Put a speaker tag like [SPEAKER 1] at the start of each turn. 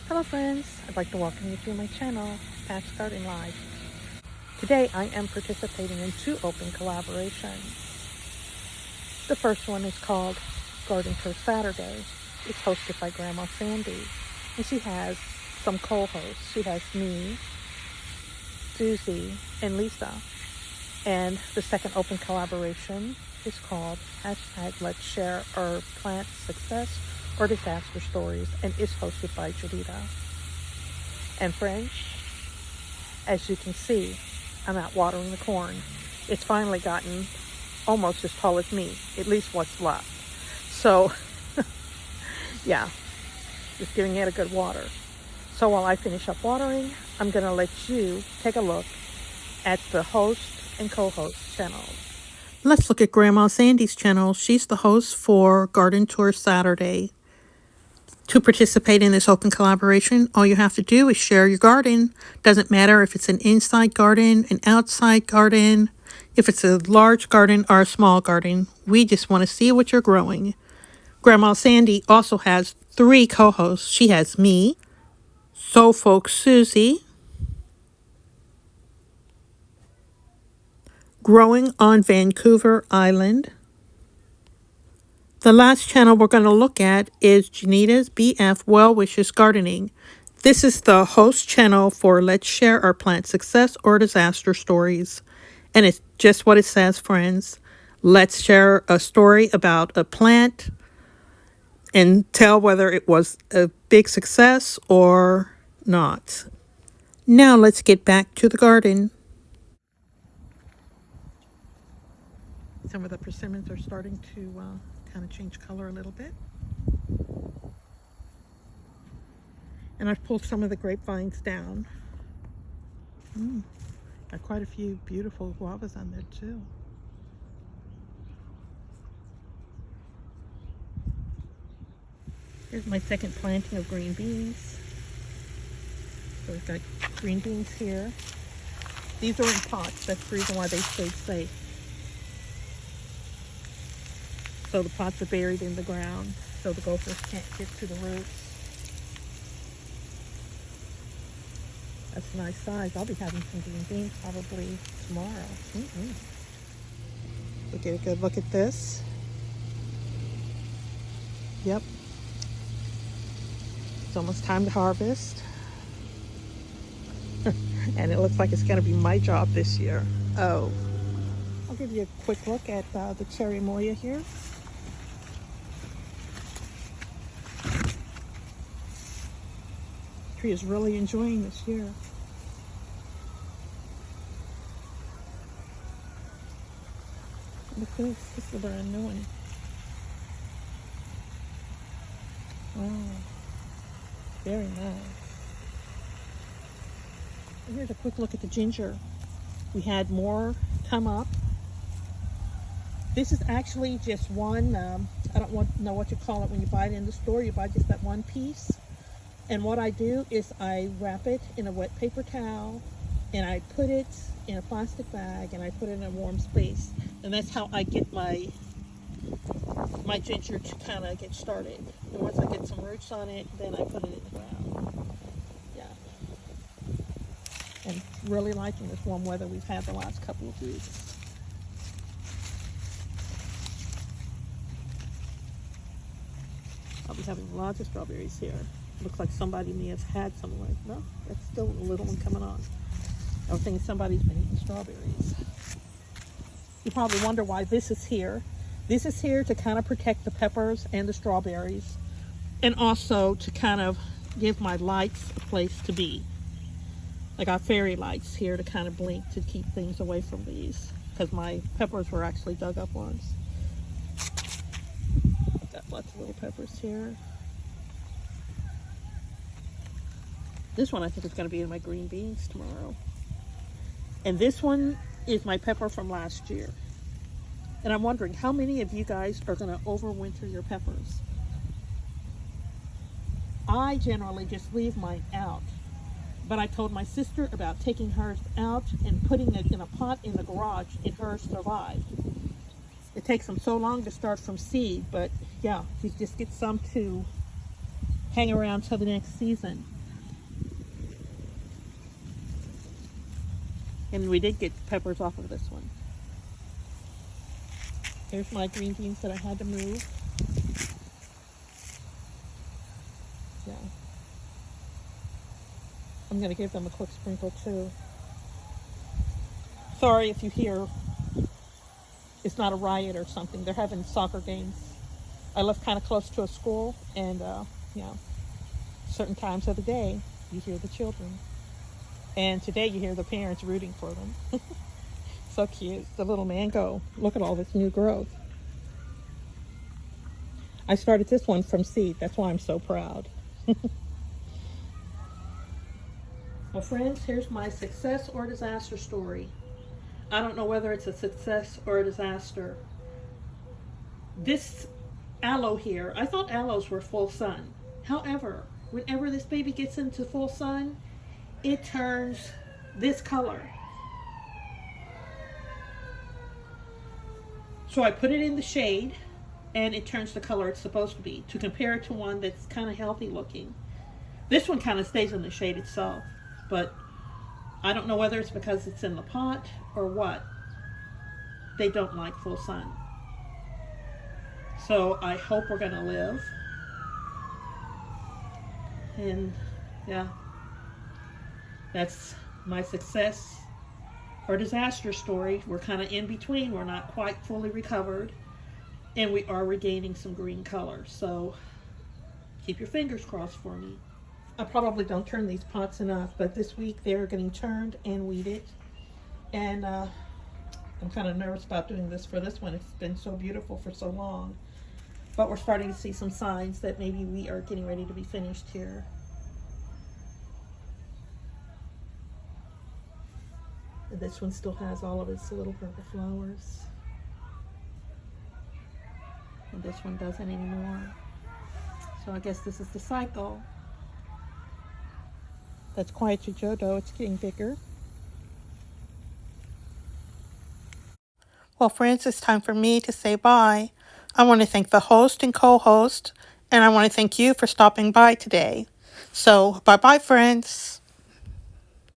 [SPEAKER 1] Hello friends, I'd like to welcome you to my channel, Pat's Garden Life. Today I am participating in two open collaborations. The first one is called Garden Tour Saturday. It's hosted by Grandma Sandy, and she has some co-hosts. She has me, Susie, and Lisa. And the second open collaboration is called hashtag Let's Share Our Plant Success or Disaster Stories, and is hosted by Jadita. And friends, as you can see, I'm out watering the corn. It's finally gotten almost as tall as me, at least what's left. So, yeah, just giving it a good water. So while I finish up watering, I'm going to let you take a look at the host and co-host channels. Let's look at Grandma Sandy's channel. She's the host for Garden Tour Saturday. To participate in this open collaboration, all you have to do is share your garden. Doesn't matter if it's an inside garden, an outside garden, if it's a large garden or a small garden. We just want to see what you're growing. Grandma Sandy also has 3 co-hosts. She has me, Soul Folk Susie, Growing on Vancouver Island. The last channel we're going to look at is Janita's BF Well Wishes Gardening. This is the host channel for Let's Share Our Plant Success or Disaster Stories. And it's just what it says, friends. Let's share a story about a plant and tell whether it was a big success or not. Now let's get back to the garden. Some of the persimmons are starting to kind of change color a little bit. And I've pulled some of the grapevines down. Got quite a few beautiful guavas on there too. Here's my second planting of green beans. So we've got green beans here. These are in pots. That's the reason why they stayed safe. So the pots are buried in the ground so the gophers can't get to the roots. That's a nice size. I'll be having some green beans probably tomorrow. So get a good look at this. Yep. It's almost time to harvest. And it looks like it's going to be my job this year. Oh. I'll give you a quick look at the cherry moya here. The tree is really enjoying this year. Look at this. This is a brand new one. Wow. Very nice. And here's a quick look at the ginger. We had more come up. This is actually just one, I don't know what you call it when you buy it in the store. You buy just that one piece. And what I do is I wrap it in a wet paper towel and I put it in a plastic bag and I put it in a warm space. And that's how I get my ginger to kind of get started. And once I get some roots on it, then I put it in the ground. Yeah. And really liking this warm weather we've had the last couple of weeks. I'll be having lots of strawberries here. Looks like somebody may have had some. Like, no, that's still a little one coming on. I was thinking somebody's been eating strawberries. You probably wonder why this is here. This is here to kind of protect the peppers and the strawberries, and also to kind of give my lights a place to be. I got fairy lights here to kind of blink to keep things away from these, because my peppers were actually dug up once. I've got lots of little peppers here. This one I think is going to be in my green beans tomorrow. And this one is my pepper from last year. And I'm wondering how many of you guys are going to overwinter your peppers. I generally just leave mine out. But I told my sister about taking hers out and putting it in a pot in the garage, and hers survived. It takes them so long to start from seed, but yeah, you just get some to hang around till the next season. And we did get peppers off of this one. Here's my green beans that I had to move. Yeah. I'm going to give them a quick sprinkle too. Sorry if you hear it's not a riot or something. They're having soccer games. I live kind of close to a school, and certain times of the day you hear the children. And today you hear the parents rooting for them. So cute. The little mango. Look at all this new growth. I started this one from seed. That's why I'm so proud. Well, friends, here's my success or disaster story. I don't know whether it's a success or a disaster. This aloe here, I thought aloes were full sun. However, whenever this baby gets into full sun, it turns this color. So I put it in the shade and it turns the color it's supposed to be, to compare it to one that's kind of healthy looking. This one kind of stays in the shade itself, but I don't know whether it's because it's in the pot or what. They don't like full sun. So I hope we're going to live. And yeah, that's my success or disaster story. We're kind of in between. We're not quite fully recovered, and we are regaining some green color. So keep your fingers crossed for me. I probably don't turn these pots enough, but this week they're getting turned and weeded. And I'm kind of nervous about doing this for this one. It's been so beautiful for so long. But we're starting to see some signs that maybe we are getting ready to be finished here. And this one still has all of its little purple flowers. And this one doesn't anymore. So I guess this is the cycle. That's Quiet Jojo. It's getting bigger. Well, friends, it's time for me to say bye. I want to thank the host and co-host, and I want to thank you for stopping by today. So, bye-bye, friends.